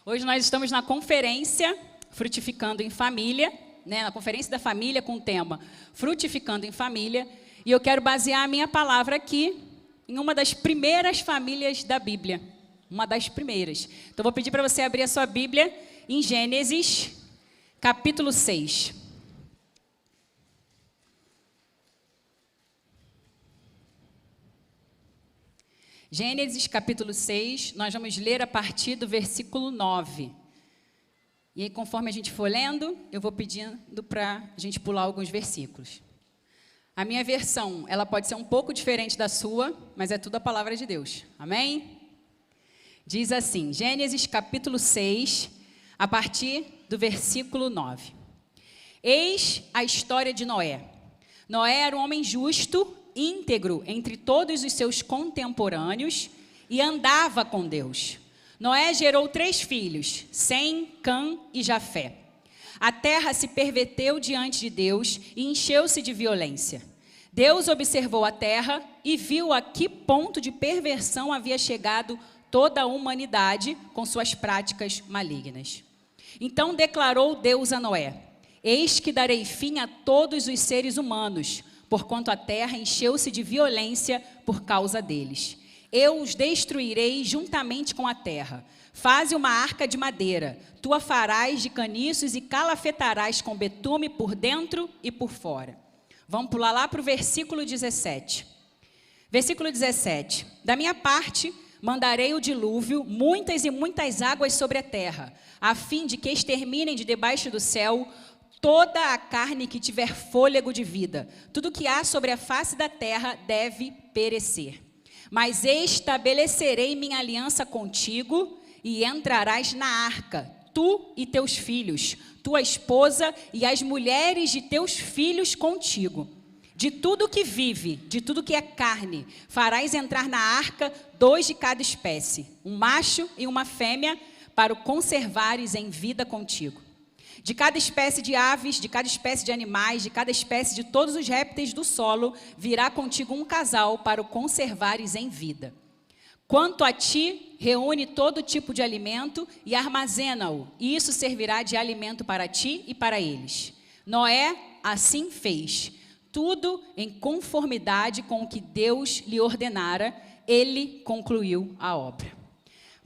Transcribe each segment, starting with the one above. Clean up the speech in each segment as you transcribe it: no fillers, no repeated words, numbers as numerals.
Hoje nós estamos na conferência Frutificando em Família, na conferência da família com o tema Frutificando em Família, e eu quero basear a minha palavra aqui em uma das primeiras famílias da Bíblia, uma das primeiras. Então vou pedir para você abrir a sua Bíblia em Gênesis, capítulo 6. Gênesis capítulo 6, nós vamos ler a partir do versículo 9. E aí, conforme a gente for lendo, eu vou pedindo para a gente pular alguns versículos. A minha versão, ela pode ser um pouco diferente da sua, mas é tudo a palavra de Deus. Amém? Diz assim, Gênesis capítulo 6, a partir do versículo 9. Eis a história de Noé. Noé era um homem justo, íntegro entre todos os seus contemporâneos e andava com Deus. Noé gerou 3 filhos, Sem, Cã e Jafé. A terra se perverteu diante de Deus e encheu-se de violência. Deus observou a terra e viu a que ponto de perversão havia chegado toda a humanidade com suas práticas malignas. Então declarou Deus a Noé: eis que darei fim a todos os seres humanos, porquanto a terra encheu-se de violência por causa deles. Eu os destruirei juntamente com a terra. Faze uma arca de madeira, tu a farás de caniços e calafetarás com betume por dentro e por fora. Vamos pular lá para o versículo 17. Versículo 17. Da minha parte, mandarei o dilúvio, muitas e muitas águas sobre a terra, a fim de que exterminem de debaixo do céu toda a carne que tiver fôlego de vida. Tudo que há sobre a face da terra deve perecer. Mas estabelecerei minha aliança contigo e entrarás na arca, tu e teus filhos, tua esposa e as mulheres de teus filhos contigo. De tudo que vive, de tudo que é carne, farás entrar na arca 2 de cada espécie, um macho e uma fêmea, para o conservares em vida contigo. De cada espécie de aves, de cada espécie de animais, de cada espécie de todos os répteis do solo, virá contigo um casal para o conservares em vida. Quanto a ti, reúne todo tipo de alimento e armazena-o, e isso servirá de alimento para ti e para eles. Noé assim fez, tudo em conformidade com o que Deus lhe ordenara, ele concluiu a obra.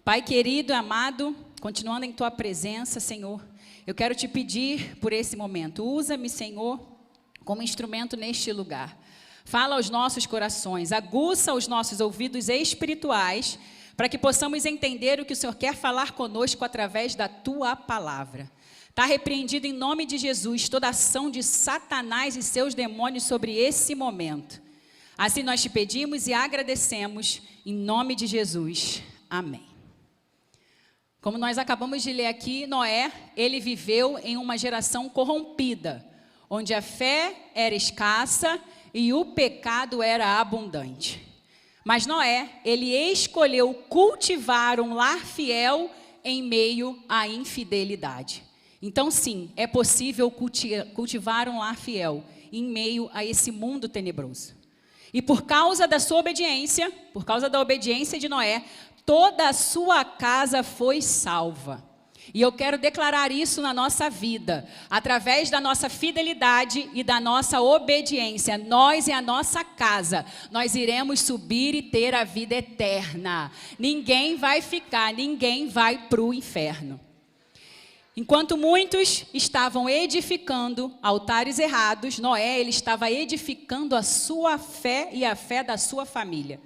Pai querido e amado, continuando em tua presença, Senhor, eu quero te pedir por esse momento, usa-me, Senhor, como instrumento neste lugar. Fala aos nossos corações, aguça os nossos ouvidos espirituais, para que possamos entender o que o Senhor quer falar conosco através da tua palavra. Está repreendido em nome de Jesus toda ação de Satanás e seus demônios sobre esse momento. Assim nós te pedimos e agradecemos, em nome de Jesus. Amém. Como nós acabamos de ler aqui, Noé, ele viveu em uma geração corrompida, onde a fé era escassa e o pecado era abundante. Mas Noé, ele escolheu cultivar um lar fiel em meio à infidelidade. Então sim, é possível cultivar um lar fiel em meio a esse mundo tenebroso. E por causa da sua obediência, por causa da obediência de Noé, toda a sua casa foi salva. E eu quero declarar isso na nossa vida, através da nossa fidelidade e da nossa obediência. Nós e a nossa casa, nós iremos subir e ter a vida eterna. Ninguém vai ficar, ninguém vai para o inferno. Enquanto muitos estavam edificando altares errados, Noé, ele estava edificando a sua fé e a fé da sua família.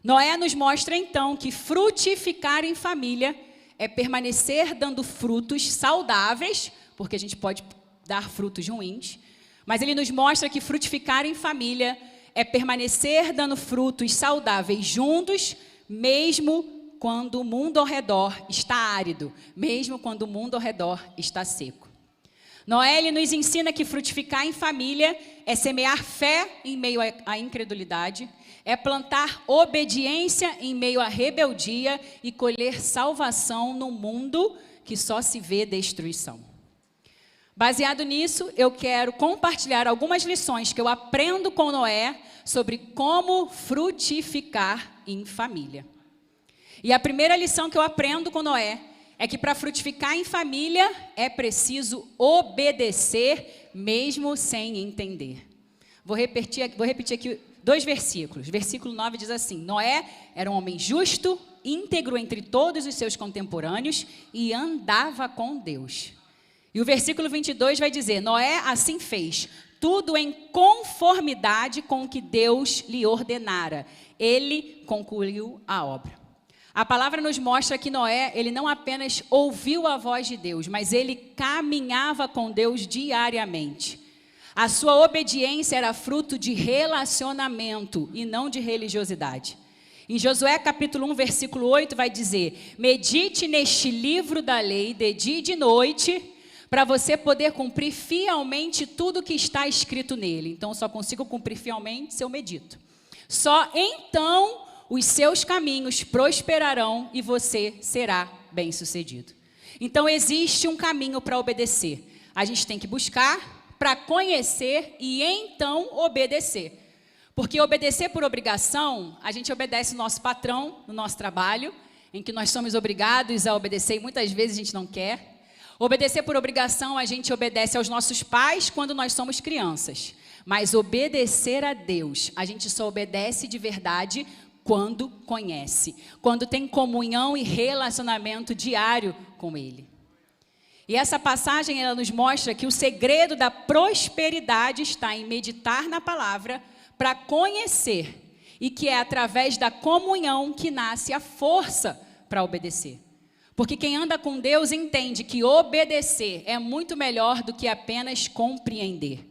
Noé nos mostra então que frutificar em família é permanecer dando frutos saudáveis, porque a gente pode dar frutos ruins, mas ele nos mostra que frutificar em família é permanecer dando frutos saudáveis juntos, mesmo quando o mundo ao redor está árido, mesmo quando o mundo ao redor está seco. Noé, ele nos ensina que frutificar em família é semear fé em meio à incredulidade, é plantar obediência em meio à rebeldia e colher salvação num mundo que só se vê destruição. Baseado nisso, eu quero compartilhar algumas lições que eu aprendo com Noé sobre como frutificar em família. E a primeira lição que eu aprendo com Noé é que para frutificar em família é preciso obedecer mesmo sem entender. Vou repetir aqui 2 versículos. Versículo 9 diz assim: Noé era um homem justo, íntegro entre todos os seus contemporâneos e andava com Deus. E o versículo 22 vai dizer: Noé assim fez, tudo em conformidade com o que Deus lhe ordenara. Ele concluiu a obra. A palavra nos mostra que Noé, ele não apenas ouviu a voz de Deus, mas ele caminhava com Deus diariamente. A sua obediência era fruto de relacionamento e não de religiosidade. Em Josué capítulo 1, versículo 8, vai dizer: medite neste livro da lei de dia e de noite, para você poder cumprir fielmente tudo que está escrito nele. Então, eu só consigo cumprir fielmente se eu medito. Só então os seus caminhos prosperarão e você será bem-sucedido. Então, existe um caminho para obedecer. A gente tem que buscar, para conhecer e então obedecer. Porque obedecer por obrigação, a gente obedece o nosso patrão no nosso trabalho, em que nós somos obrigados a obedecer e muitas vezes a gente não quer. Obedecer por obrigação, a gente obedece aos nossos pais quando nós somos crianças. Mas obedecer a Deus, a gente só obedece de verdade quando conhece, quando tem comunhão e relacionamento diário com Ele. E essa passagem, ela nos mostra que o segredo da prosperidade está em meditar na palavra para conhecer, e que é através da comunhão que nasce a força para obedecer. Porque quem anda com Deus entende que obedecer é muito melhor do que apenas compreender.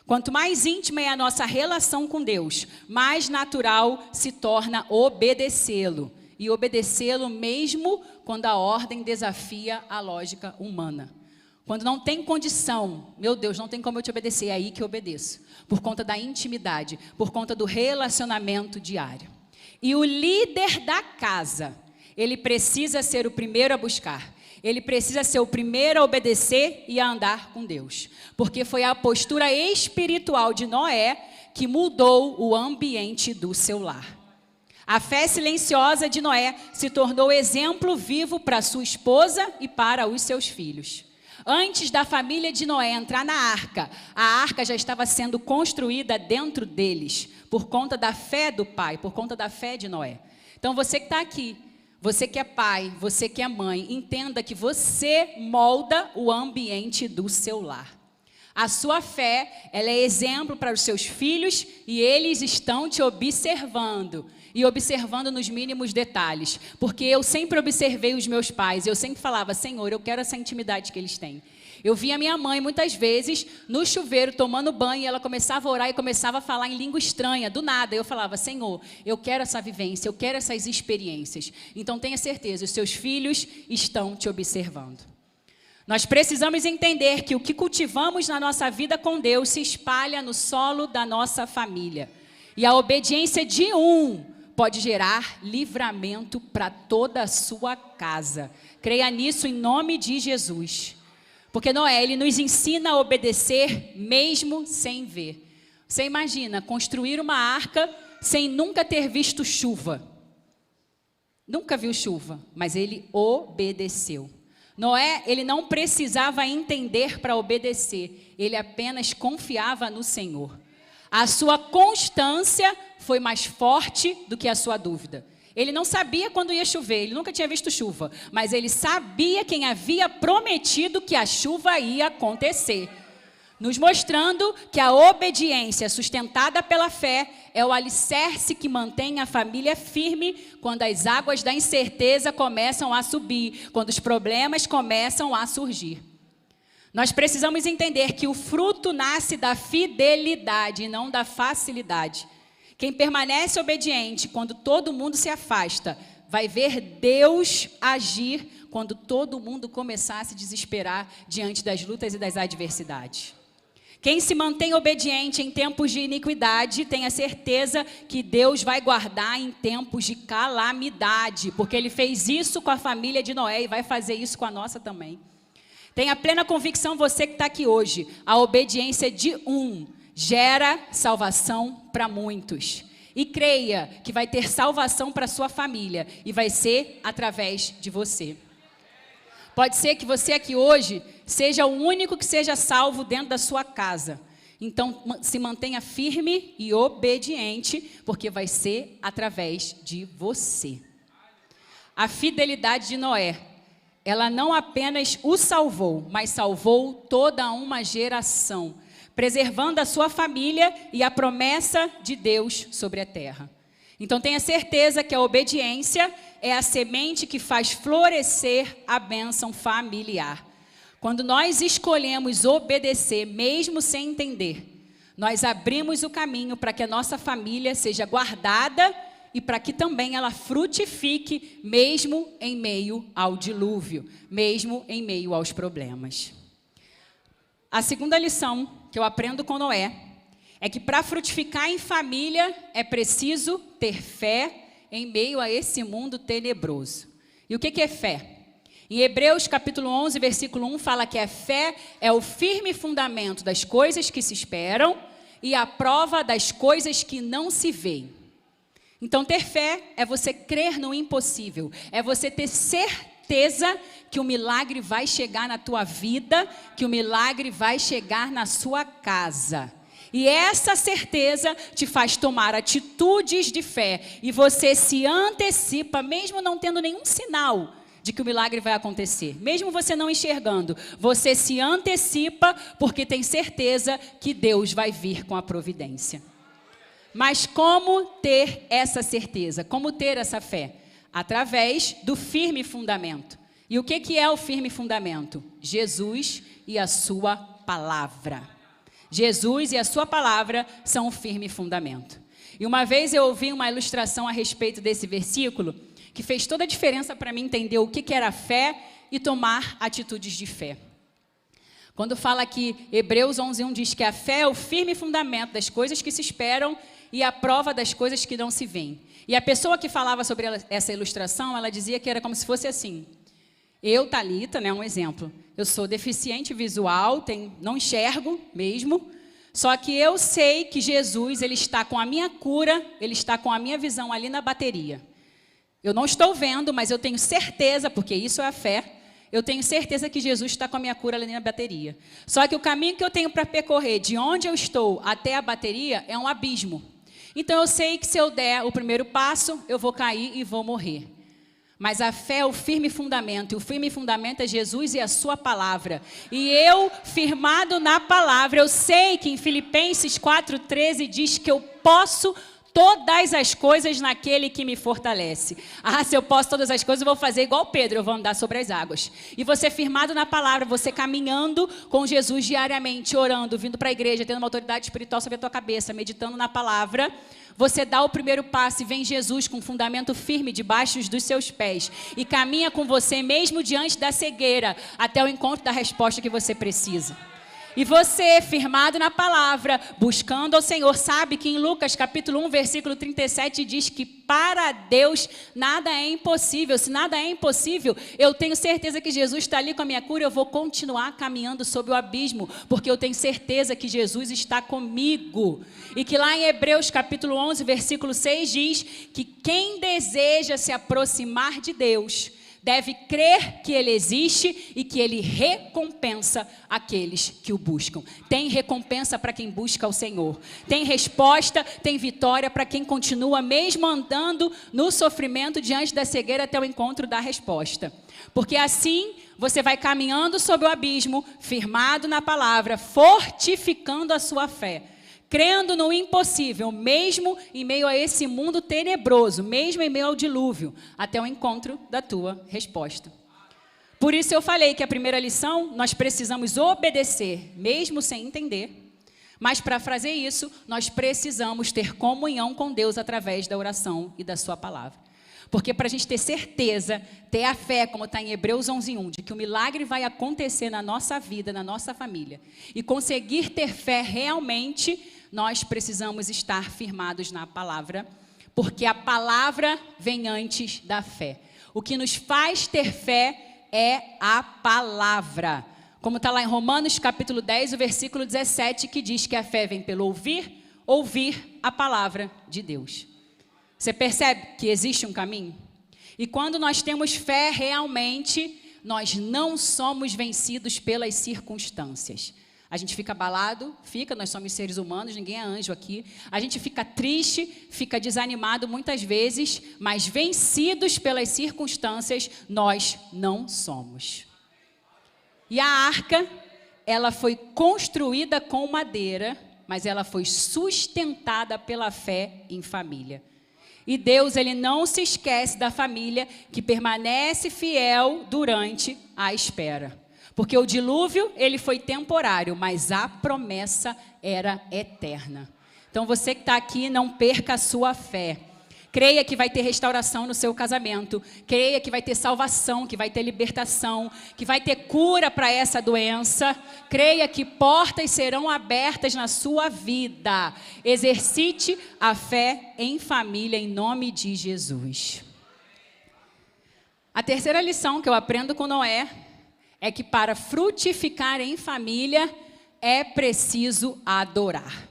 Quanto mais íntima é a nossa relação com Deus, mais natural se torna obedecê-lo. E obedecê-lo mesmo quando a ordem desafia a lógica humana. Quando não tem condição, meu Deus, não tem como eu te obedecer, é aí que eu obedeço. Por conta da intimidade, por conta do relacionamento diário. E o líder da casa, ele precisa ser o primeiro a buscar. Ele precisa ser o primeiro a obedecer e a andar com Deus. Porque foi a postura espiritual de Noé que mudou o ambiente do seu lar. A fé silenciosa de Noé se tornou exemplo vivo para sua esposa e para os seus filhos. Antes da família de Noé entrar na arca, a arca já estava sendo construída dentro deles, por conta da fé do pai, por conta da fé de Noé. Então você que está aqui, você que é pai, você que é mãe, entenda que você molda o ambiente do seu lar. A sua fé, ela é exemplo para os seus filhos e eles estão te observando. E observando nos mínimos detalhes. Porque eu sempre observei os meus pais. Eu sempre falava: Senhor, eu quero essa intimidade que eles têm. Eu via minha mãe muitas vezes no chuveiro tomando banho. E ela começava a orar e começava a falar em língua estranha. Do nada eu falava: Senhor, eu quero essa vivência. Eu quero essas experiências. Então tenha certeza, os seus filhos estão te observando. Nós precisamos entender que o que cultivamos na nossa vida com Deus se espalha no solo da nossa família. E a obediência de pode gerar livramento para toda a sua casa. Creia nisso em nome de Jesus. Porque Noé, ele nos ensina a obedecer mesmo sem ver. Você imagina construir uma arca sem nunca ter visto chuva. Nunca viu chuva, mas ele obedeceu. Noé, ele não precisava entender para obedecer. Ele apenas confiava no Senhor. A sua constância foi mais forte do que a sua dúvida. Ele não sabia quando ia chover, ele nunca tinha visto chuva, mas ele sabia quem havia prometido que a chuva ia acontecer. Nos mostrando que a obediência sustentada pela fé é o alicerce que mantém a família firme quando as águas da incerteza começam a subir, quando os problemas começam a surgir. Nós precisamos entender que o fruto nasce da fidelidade e não da facilidade. Quem permanece obediente quando todo mundo se afasta, vai ver Deus agir quando todo mundo começar a se desesperar diante das lutas e das adversidades. Quem se mantém obediente em tempos de iniquidade, tenha certeza que Deus vai guardar em tempos de calamidade, porque Ele fez isso com a família de Noé e vai fazer isso com a nossa também. Tenha plena convicção, você que está aqui hoje, a obediência de gera salvação para muitos. E creia que vai ter salvação para a sua família e vai ser através de você. Pode ser que você aqui hoje seja o único que seja salvo dentro da sua casa. Então, se mantenha firme e obediente, porque vai ser através de você. A fidelidade de Noé, ela não apenas o salvou, mas salvou toda uma geração, preservando a sua família e a promessa de Deus sobre a terra. Então, tenha certeza que a obediência é a semente que faz florescer a bênção familiar. Quando nós escolhemos obedecer, mesmo sem entender, nós abrimos o caminho para que a nossa família seja guardada e para que também ela frutifique, mesmo em meio ao dilúvio, mesmo em meio aos problemas. A segunda lição que eu aprendo com Noé é que para frutificar em família é preciso ter fé em meio a esse mundo tenebroso. E o que é fé? Em Hebreus capítulo 11, versículo 1, fala que a fé é o firme fundamento das coisas que se esperam e a prova das coisas que não se veem. Então, ter fé é você crer no impossível, é você ter certeza que o milagre vai chegar na tua vida, que o milagre vai chegar na sua casa. E essa certeza te faz tomar atitudes de fé e você se antecipa, mesmo não tendo nenhum sinal de que o milagre vai acontecer. Mesmo você não enxergando, você se antecipa porque tem certeza que Deus vai vir com a providência. Mas como ter essa certeza? Como ter essa fé? Através do firme fundamento. E o que é o firme fundamento? Jesus e a sua palavra. Jesus e a sua palavra são o firme fundamento. E uma vez eu ouvi uma ilustração a respeito desse versículo, que fez toda a diferença para mim entender o que era fé e tomar atitudes de fé. Quando fala que Hebreus 11:1 diz que a fé é o firme fundamento das coisas que se esperam e a prova das coisas que não se veem. E a pessoa que falava sobre essa ilustração, ela dizia que era como se fosse assim. Eu, Thalita, um exemplo, eu sou deficiente visual, não enxergo mesmo, só que eu sei que Jesus, ele está com a minha cura, ele está com a minha visão ali na bateria. Eu não estou vendo, mas eu tenho certeza, porque isso é a fé, eu tenho certeza que Jesus está com a minha cura ali na bateria. Só que o caminho que eu tenho para percorrer de onde eu estou até a bateria é um abismo. Então eu sei que se eu der o primeiro passo, eu vou cair e vou morrer. Mas a fé é o firme fundamento, e o firme fundamento é Jesus e a sua palavra. E eu, firmado na palavra, eu sei que em Filipenses 4:13 diz que eu posso todas as coisas naquele que me fortalece. Se eu posso todas as coisas, eu vou fazer igual Pedro, eu vou andar sobre as águas. E você firmado na palavra, você caminhando com Jesus diariamente, orando, vindo para a igreja, tendo uma autoridade espiritual sobre a tua cabeça, meditando na palavra, você dá o primeiro passo e vem Jesus com um fundamento firme debaixo dos seus pés e caminha com você mesmo diante da cegueira até o encontro da resposta que você precisa. E você, firmado na palavra, buscando ao Senhor, sabe que em Lucas capítulo 1, versículo 37, diz que para Deus nada é impossível. Se nada é impossível, eu tenho certeza que Jesus está ali com a minha cura, eu vou continuar caminhando sobre o abismo, porque eu tenho certeza que Jesus está comigo. E que lá em Hebreus capítulo 11, versículo 6, diz que quem deseja se aproximar de Deus deve crer que Ele existe e que Ele recompensa aqueles que o buscam. Tem recompensa para quem busca o Senhor. Tem resposta, tem vitória para quem continua mesmo andando no sofrimento diante da cegueira até o encontro da resposta. Porque assim você vai caminhando sobre o abismo, firmado na palavra, fortificando a sua fé. Crendo no impossível, mesmo em meio a esse mundo tenebroso, mesmo em meio ao dilúvio, até o encontro da tua resposta. Por isso eu falei que a primeira lição, nós precisamos obedecer, mesmo sem entender. Mas para fazer isso, nós precisamos ter comunhão com Deus através da oração e da sua palavra. Porque para a gente ter certeza, ter a fé, como está em Hebreus 11:1, de que o milagre vai acontecer na nossa vida, na nossa família, e conseguir ter fé realmente, nós precisamos estar firmados na palavra, porque a palavra vem antes da fé. O que nos faz ter fé é a palavra. Como está lá em Romanos capítulo 10, o versículo 17, que diz que a fé vem pelo ouvir a palavra de Deus. Você percebe que existe um caminho? E quando nós temos fé realmente, nós não somos vencidos pelas circunstâncias. A gente fica abalado, nós somos seres humanos, ninguém é anjo aqui. A gente fica triste, fica desanimado muitas vezes, mas vencidos pelas circunstâncias, nós não somos. E a arca, ela foi construída com madeira, mas ela foi sustentada pela fé em família. E Deus, ele não se esquece da família que permanece fiel durante a espera. Porque o dilúvio, ele foi temporário, mas a promessa era eterna. Então, você que está aqui, não perca a sua fé. Creia que vai ter restauração no seu casamento. Creia que vai ter salvação, que vai ter libertação, que vai ter cura para essa doença. Creia que portas serão abertas na sua vida. Exercite a fé em família, em nome de Jesus. A terceira lição que eu aprendo com Noé é que para frutificar em família é preciso adorar.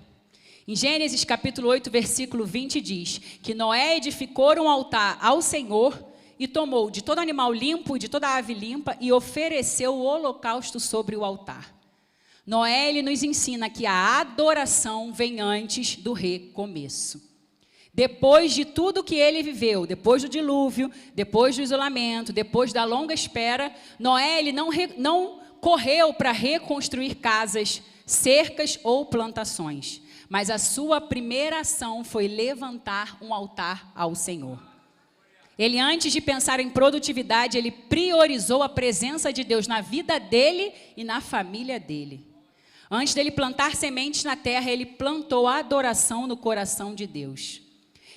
Em Gênesis capítulo 8, versículo 20 diz que Noé edificou um altar ao Senhor e tomou de todo animal limpo, de toda ave limpa e ofereceu o holocausto sobre o altar. Noé, ele nos ensina que a adoração vem antes do recomeço. Depois de tudo que ele viveu, depois do dilúvio, depois do isolamento, depois da longa espera, Noé, ele não correu para reconstruir casas, cercas ou plantações. Mas a sua primeira ação foi levantar um altar ao Senhor. Ele, antes de pensar em produtividade, ele priorizou a presença de Deus na vida dele e na família dele. Antes dele plantar sementes na terra, ele plantou a adoração no coração de Deus.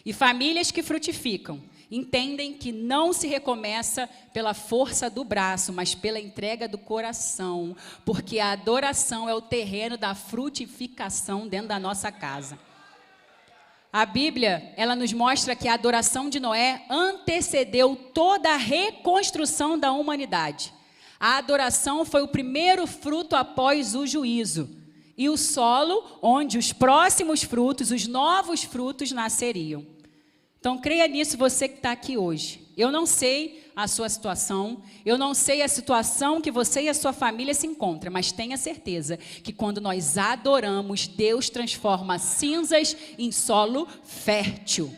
E famílias que frutificam entendem que não se recomeça pela força do braço, mas pela entrega do coração, porque a adoração é o terreno da frutificação dentro da nossa casa. A Bíblia, ela nos mostra que a adoração de Noé antecedeu toda a reconstrução da humanidade. A adoração foi o primeiro fruto após o juízo, e o solo onde os próximos frutos, os novos frutos nasceriam. Então, creia nisso, você que está aqui hoje. Eu não sei a sua situação, eu não sei a situação que você e a sua família se encontram, mas tenha certeza que quando nós adoramos, Deus transforma cinzas em solo fértil.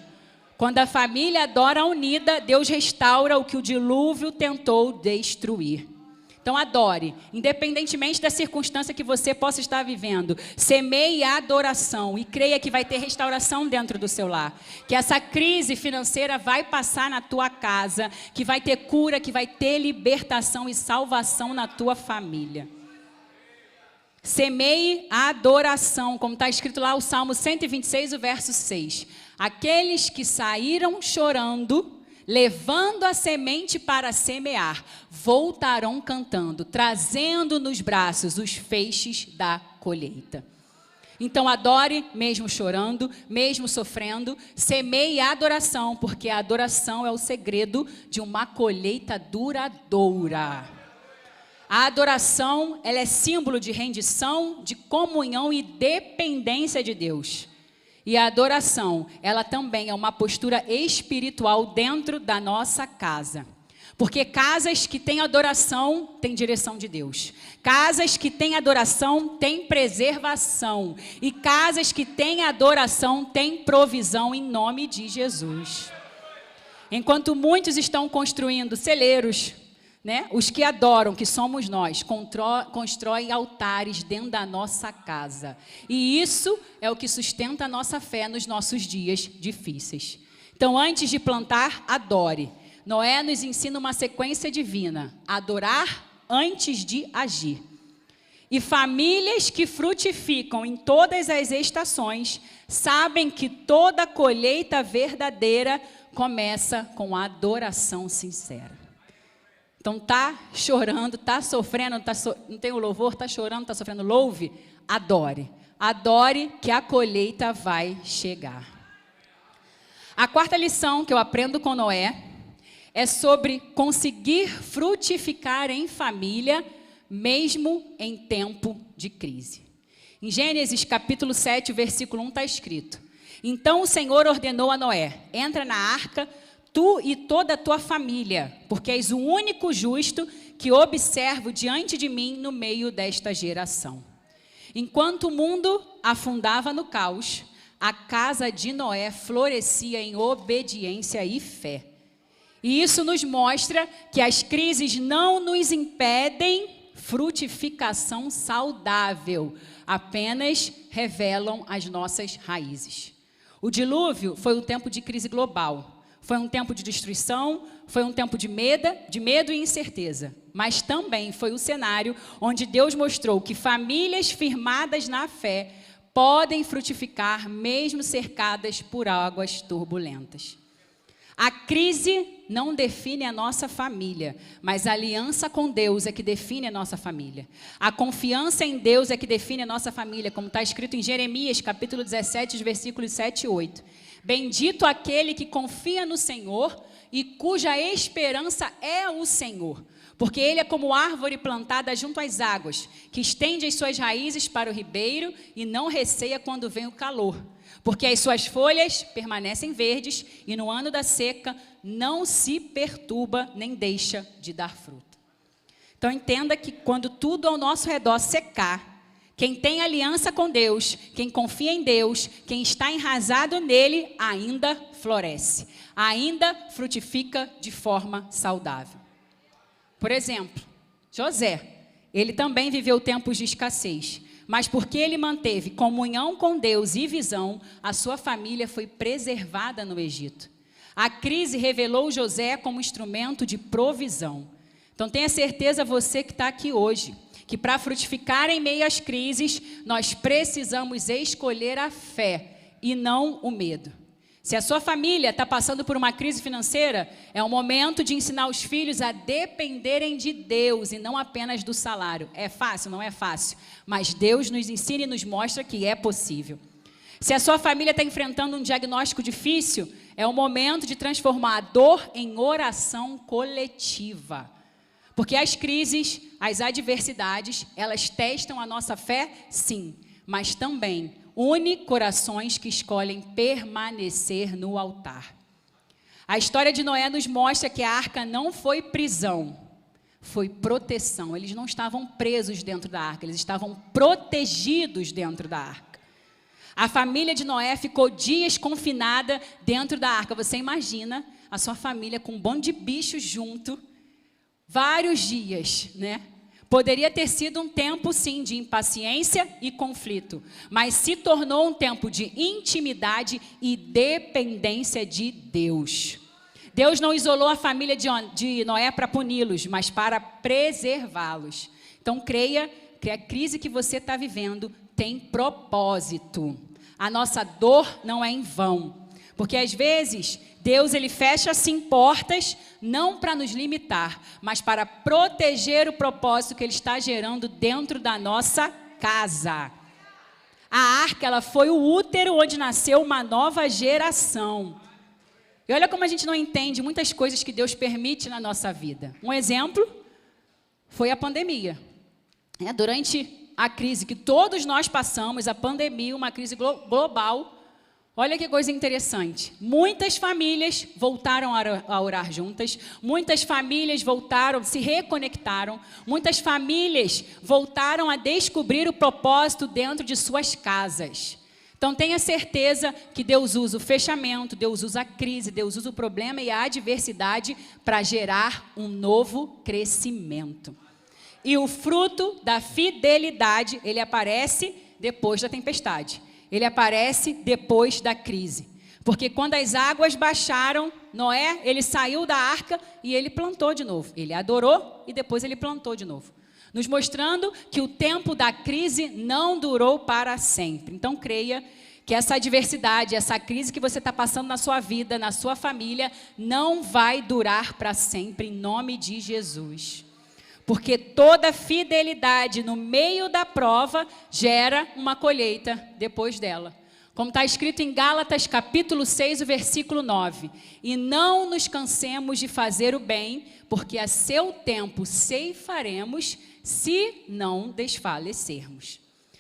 Quando a família adora unida, Deus restaura o que o dilúvio tentou destruir. Então, adore, independentemente da circunstância que você possa estar vivendo. Semeie a adoração e creia que vai ter restauração dentro do seu lar. Que essa crise financeira vai passar na tua casa, que vai ter cura, que vai ter libertação e salvação na tua família. Semeie a adoração, como está escrito lá o Salmo 126, o verso 6. Aqueles que saíram chorando, levando a semente para semear, voltarão cantando, trazendo nos braços os feixes da colheita. Então adore, mesmo chorando, mesmo sofrendo, semeie a adoração, porque a adoração é o segredo de uma colheita duradoura. A adoração, ela é símbolo de rendição, de comunhão e dependência de Deus. E a adoração, ela também é uma postura espiritual dentro da nossa casa. Porque casas que têm adoração, têm direção de Deus. Casas que têm adoração, têm preservação. E casas que têm adoração, têm provisão em nome de Jesus. Enquanto muitos estão construindo celeiros, né? Os que adoram, que somos nós, constroem altares dentro da nossa casa. E isso é o que sustenta a nossa fé nos nossos dias difíceis. Então, antes de plantar, adore. Noé nos ensina uma sequência divina: adorar antes de agir. E famílias que frutificam em todas as estações sabem que toda colheita verdadeira começa com a adoração sincera. Então, tá chorando, tá sofrendo, não tem o louvor, tá chorando, tá sofrendo, louve, adore. Adore que a colheita vai chegar. A quarta lição que eu aprendo com Noé é sobre conseguir frutificar em família, mesmo em tempo de crise. Em Gênesis capítulo 7, versículo 1 está escrito: então o Senhor ordenou a Noé: entra na arca, tu e toda a tua família, porque és o único justo que observo diante de mim no meio desta geração. Enquanto o mundo afundava no caos, a casa de Noé florescia em obediência e fé. E isso nos mostra que as crises não nos impedem frutificação saudável, apenas revelam as nossas raízes. O dilúvio foi um tempo de crise global, foi um tempo de destruição, foi um tempo de medo e incerteza, mas também foi o cenário onde Deus mostrou que famílias firmadas na fé podem frutificar mesmo cercadas por águas turbulentas. A crise não define a nossa família, mas a aliança com Deus é que define a nossa família. A confiança em Deus é que define a nossa família, como está escrito em Jeremias, capítulo 17, versículos 7 e 8. Bendito aquele que confia no Senhor e cuja esperança é o Senhor, porque ele é como árvore plantada junto às águas, que estende as suas raízes para o ribeiro e não receia quando vem o calor. Porque as suas folhas permanecem verdes e no ano da seca não se perturba nem deixa de dar fruto. Então entenda que quando tudo ao nosso redor secar, quem tem aliança com Deus, quem confia em Deus, quem está enraizado nele, ainda floresce, ainda frutifica de forma saudável. Por exemplo, José, ele também viveu tempos de escassez. Mas porque ele manteve comunhão com Deus e visão, a sua família foi preservada no Egito. A crise revelou José como instrumento de provisão. Então tenha certeza você que está aqui hoje, que para frutificar em meio às crises, nós precisamos escolher a fé e não o medo. Se a sua família está passando por uma crise financeira, é o momento de ensinar os filhos a dependerem de Deus e não apenas do salário. É fácil? Não é fácil. Mas Deus nos ensina e nos mostra que é possível. Se a sua família está enfrentando um diagnóstico difícil, é o momento de transformar a dor em oração coletiva. Porque as crises, as adversidades, elas testam a nossa fé, sim, mas também une corações que escolhem permanecer no altar. A história de Noé nos mostra que a arca não foi prisão, foi proteção. Eles não estavam presos dentro da arca, eles estavam protegidos dentro da arca. A família de Noé ficou dias confinada dentro da arca. Você imagina a sua família com um bando de bichos junto, vários dias, né? Poderia ter sido um tempo, sim, de impaciência e conflito, mas se tornou um tempo de intimidade e dependência de Deus. Deus não isolou a família de Noé para puni-los, mas para preservá-los. Então, creia que a crise que você está vivendo tem propósito. A nossa dor não é em vão, porque às vezes Deus ele fecha assim portas, não para nos limitar, mas para proteger o propósito que Ele está gerando dentro da nossa casa. A arca, ela foi o útero onde nasceu uma nova geração. E olha como a gente não entende muitas coisas que Deus permite na nossa vida. Um exemplo foi a pandemia. Durante a crise que todos nós passamos, a pandemia, uma crise global. Olha que coisa interessante, muitas famílias voltaram a orar juntas, muitas famílias voltaram, se reconectaram, muitas famílias voltaram a descobrir o propósito dentro de suas casas. Então tenha certeza que Deus usa o fechamento, Deus usa a crise, Deus usa o problema e a adversidade para gerar um novo crescimento. E o fruto da fidelidade, ele aparece depois da tempestade. Ele aparece depois da crise. Porque quando as águas baixaram, Noé, ele saiu da arca e ele plantou de novo. Ele adorou e depois ele plantou de novo. Nos mostrando que o tempo da crise não durou para sempre. Então creia que essa adversidade, essa crise que você está passando na sua vida, na sua família, não vai durar para sempre, em nome de Jesus. Porque toda fidelidade no meio da prova gera uma colheita depois dela. Como está escrito em Gálatas capítulo 6, o versículo 9. E não nos cansemos de fazer o bem, porque a seu tempo ceifaremos, se não desfalecermos.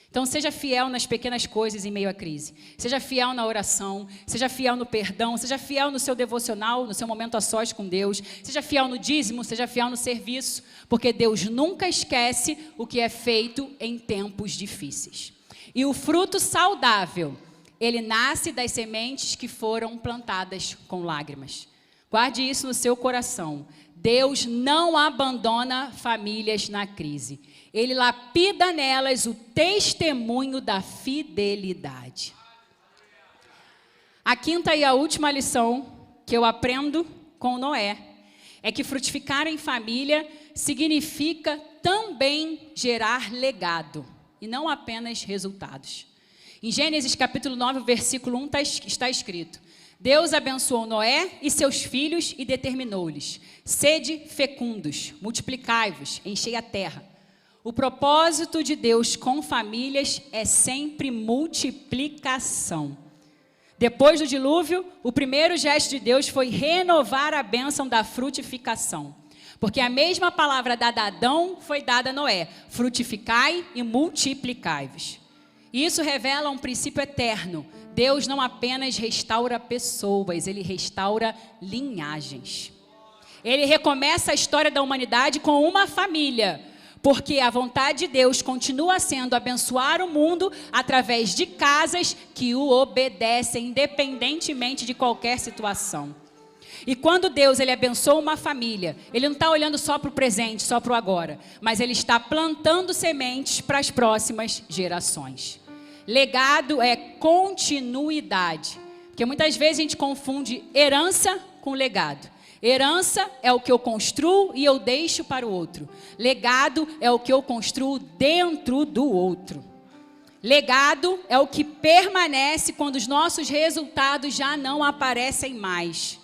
Então, seja fiel nas pequenas coisas em meio à crise. Seja fiel na oração, seja fiel no perdão, seja fiel no seu devocional, no seu momento a sós com Deus, seja fiel no dízimo, seja fiel no serviço, porque Deus nunca esquece o que é feito em tempos difíceis. E o fruto saudável, ele nasce das sementes que foram plantadas com lágrimas. Guarde isso no seu coração. Deus não abandona famílias na crise. Ele lapida nelas o testemunho da fidelidade. A quinta e a última lição que eu aprendo com Noé é que frutificar em família significa também gerar legado e não apenas resultados. Em Gênesis capítulo 9, versículo 1 está escrito: Deus abençoou Noé e seus filhos e determinou-lhes: sede fecundos, multiplicai-vos, enchei a terra. O propósito de Deus com famílias é sempre multiplicação. Depois do dilúvio, o primeiro gesto de Deus foi renovar a bênção da frutificação. Porque a mesma palavra dada a Adão foi dada a Noé: frutificai e multiplicai-vos. Isso revela um princípio eterno. Deus não apenas restaura pessoas, Ele restaura linhagens. Ele recomeça a história da humanidade com uma família, porque a vontade de Deus continua sendo abençoar o mundo através de casas que o obedecem, independentemente de qualquer situação. E quando Deus ele abençoa uma família, Ele não está olhando só para o presente, só para o agora, mas Ele está plantando sementes para as próximas gerações. Legado é continuidade, porque muitas vezes a gente confunde herança com legado. Herança é o que eu construo e eu deixo para o outro. Legado é o que eu construo dentro do outro. Legado é o que permanece quando os nossos resultados já não aparecem mais.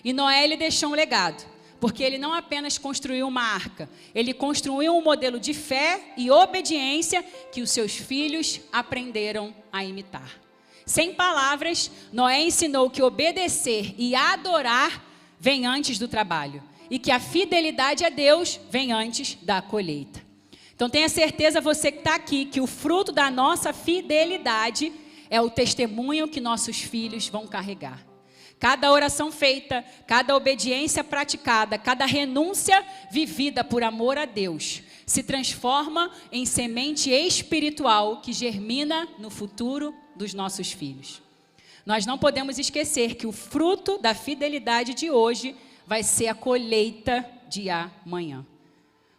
E Noé ele deixou um legado, porque ele não apenas construiu uma arca, ele construiu um modelo de fé e obediência que os seus filhos aprenderam a imitar. Sem palavras, Noé ensinou que obedecer e adorar vem antes do trabalho e que a fidelidade a Deus vem antes da colheita. Então tenha certeza, você que está aqui, que o fruto da nossa fidelidade é o testemunho que nossos filhos vão carregar. Cada oração feita, cada obediência praticada, cada renúncia vivida por amor a Deus se transforma em semente espiritual que germina no futuro dos nossos filhos. Nós não podemos esquecer que o fruto da fidelidade de hoje vai ser a colheita de amanhã.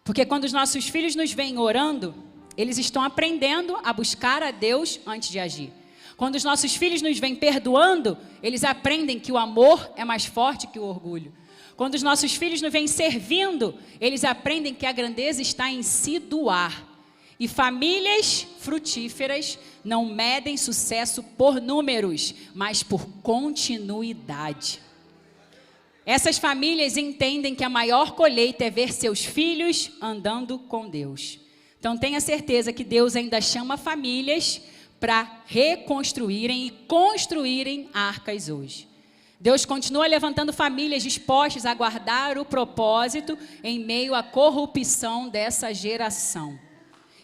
Porque quando os nossos filhos nos veem orando, eles estão aprendendo a buscar a Deus antes de agir. Quando os nossos filhos nos veem perdoando, eles aprendem que o amor é mais forte que o orgulho. Quando os nossos filhos nos veem servindo, eles aprendem que a grandeza está em se doar. E famílias frutíferas não medem sucesso por números, mas por continuidade. Essas famílias entendem que a maior colheita é ver seus filhos andando com Deus. Então tenha certeza que Deus ainda chama famílias para reconstruírem e construírem arcas hoje. Deus continua levantando famílias dispostas a guardar o propósito em meio à corrupção dessa geração.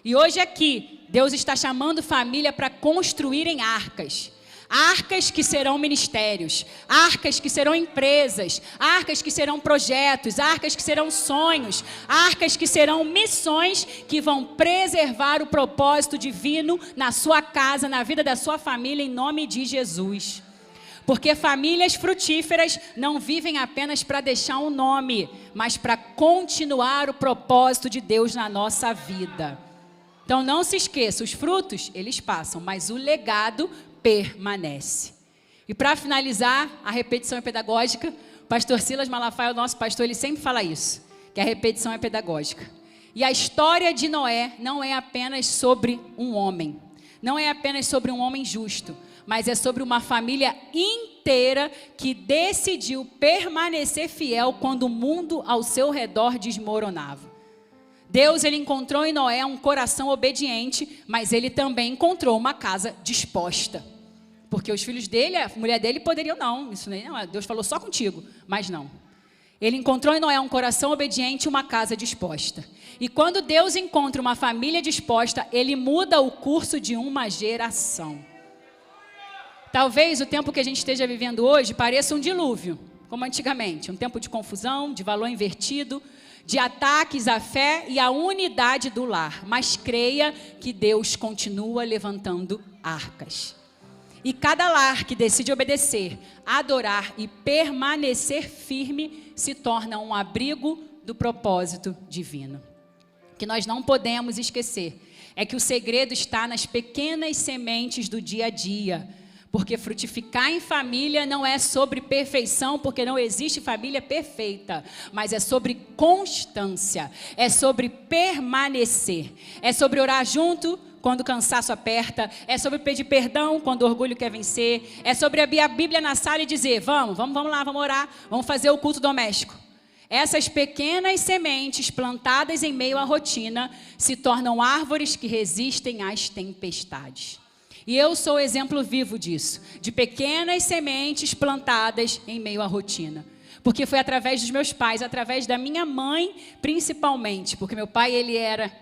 E hoje aqui, Deus está chamando família para construírem arcas. Arcas que serão ministérios, arcas que serão empresas, arcas que serão projetos, arcas que serão sonhos, arcas que serão missões que vão preservar o propósito divino na sua casa, na vida da sua família, em nome de Jesus. Porque famílias frutíferas não vivem apenas para deixar um nome, mas para continuar o propósito de Deus na nossa vida. Então não se esqueça, os frutos, eles passam, mas o legado permanece. E para finalizar, a repetição é pedagógica. O pastor Silas Malafaia, o nosso pastor, ele sempre fala isso, que a repetição é pedagógica. E a história de Noé não é apenas sobre um homem, não é apenas sobre um homem justo, mas é sobre uma família inteira que decidiu permanecer fiel quando o mundo ao seu redor desmoronava. Deus ele encontrou em Noé um coração obediente, mas ele também encontrou uma casa disposta. Porque os filhos dele, a mulher dele poderiam não, isso não, Deus falou só contigo, mas não. Ele encontrou em Noé um coração obediente e uma casa disposta. E quando Deus encontra uma família disposta, Ele muda o curso de uma geração. Talvez o tempo que a gente esteja vivendo hoje pareça um dilúvio, como antigamente. Um tempo de confusão, de valor invertido, de ataques à fé e à unidade do lar. Mas creia que Deus continua levantando arcas. E cada lar que decide obedecer, adorar e permanecer firme se torna um abrigo do propósito divino. O que nós não podemos esquecer é que o segredo está nas pequenas sementes do dia a dia. Porque frutificar em família não é sobre perfeição, porque não existe família perfeita, mas é sobre constância, é sobre permanecer, é sobre orar junto quando o cansaço aperta, é sobre pedir perdão quando o orgulho quer vencer, é sobre abrir a Bíblia na sala e dizer, vamos lá, vamos orar, vamos fazer o culto doméstico. Essas pequenas sementes plantadas em meio à rotina se tornam árvores que resistem às tempestades. E eu sou exemplo vivo disso, de pequenas sementes plantadas em meio à rotina. Porque foi através dos meus pais, através da minha mãe, principalmente, porque meu pai, ele era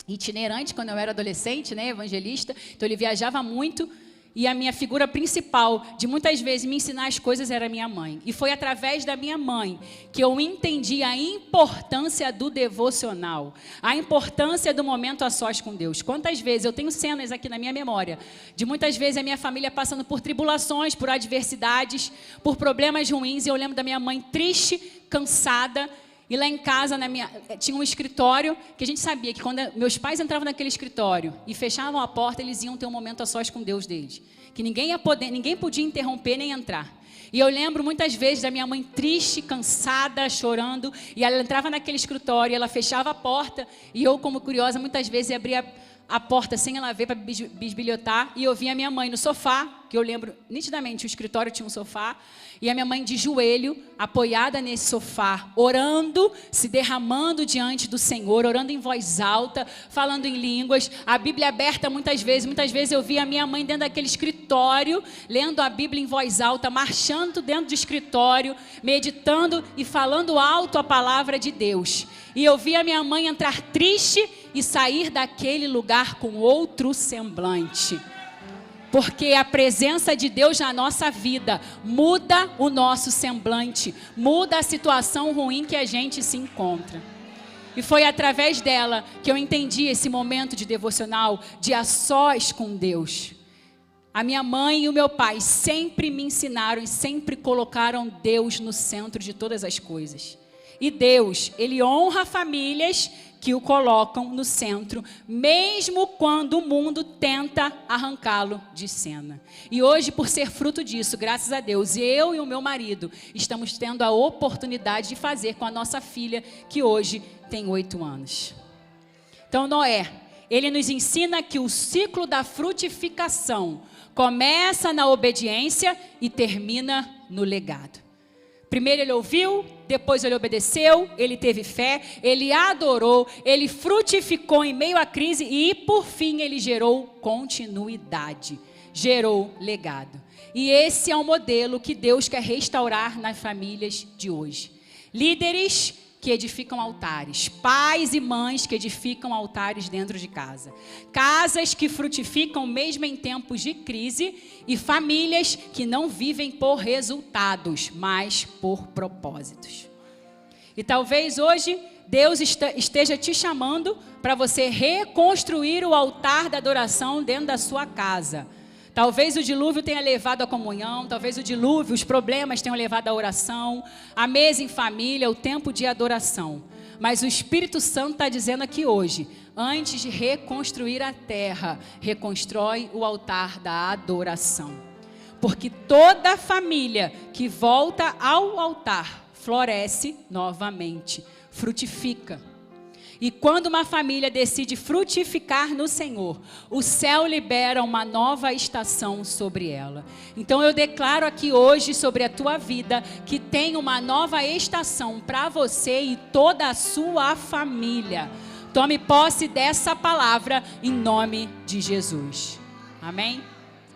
itinerante quando eu era adolescente, né, evangelista, então ele viajava muito, e a minha figura principal de muitas vezes me ensinar as coisas era minha mãe. E foi através da minha mãe que eu entendi a importância do devocional, a importância do momento a sós com Deus. Quantas vezes, eu tenho cenas aqui na minha memória, de muitas vezes a minha família passando por tribulações, por adversidades, por problemas ruins, e eu lembro da minha mãe triste, cansada. E lá em casa, tinha um escritório que a gente sabia que quando meus pais entravam naquele escritório e fechavam a porta, eles iam ter um momento a sós com Deus deles. Que ninguém podia interromper nem entrar. E eu lembro muitas vezes da minha mãe triste, cansada, chorando, e ela entrava naquele escritório, ela fechava a porta, e eu, como curiosa, muitas vezes abria a porta sem ela ver para bisbilhotar, e eu via a minha mãe no sofá, que eu lembro nitidamente, o escritório tinha um sofá, e a minha mãe de joelho, apoiada nesse sofá, orando, se derramando diante do Senhor, orando em voz alta, falando em línguas, a Bíblia aberta muitas vezes eu via a minha mãe dentro daquele escritório, lendo a Bíblia em voz alta, marchando dentro do escritório, meditando e falando alto a palavra de Deus. E eu via a minha mãe entrar triste e sair daquele lugar com outro semblante. Porque a presença de Deus na nossa vida muda o nosso semblante, muda a situação ruim que a gente se encontra. E foi através dela que eu entendi esse momento de devocional, de a sós com Deus. A minha mãe e o meu pai sempre me ensinaram e sempre colocaram Deus no centro de todas as coisas. E Deus, Ele honra famílias que o colocam no centro, mesmo quando o mundo tenta arrancá-lo de cena. E hoje, por ser fruto disso, graças a Deus, eu e o meu marido estamos tendo a oportunidade de fazer com a nossa filha, que hoje tem 8 anos. Então, Noé, ele nos ensina que o ciclo da frutificação começa na obediência e termina no legado. Primeiro ele ouviu, depois ele obedeceu, ele teve fé, ele adorou, ele frutificou em meio à crise e, por fim, ele gerou continuidade, gerou legado. E esse é o modelo que Deus quer restaurar nas famílias de hoje. Líderes que edificam altares, pais e mães que edificam altares dentro de casa, casas que frutificam mesmo em tempos de crise e famílias que não vivem por resultados, mas por propósitos. E talvez hoje Deus esteja te chamando para você reconstruir o altar da adoração dentro da sua casa. Talvez o dilúvio tenha levado à comunhão, talvez o dilúvio, os problemas tenham levado à oração, a mesa em família, o tempo de adoração. Mas o Espírito Santo está dizendo aqui hoje, antes de reconstruir a terra, reconstrói o altar da adoração. Porque toda família que volta ao altar floresce novamente, frutifica. E quando uma família decide frutificar no Senhor, o céu libera uma nova estação sobre ela. Então eu declaro aqui hoje sobre a tua vida que tem uma nova estação para você e toda a sua família. Tome posse dessa palavra em nome de Jesus. Amém?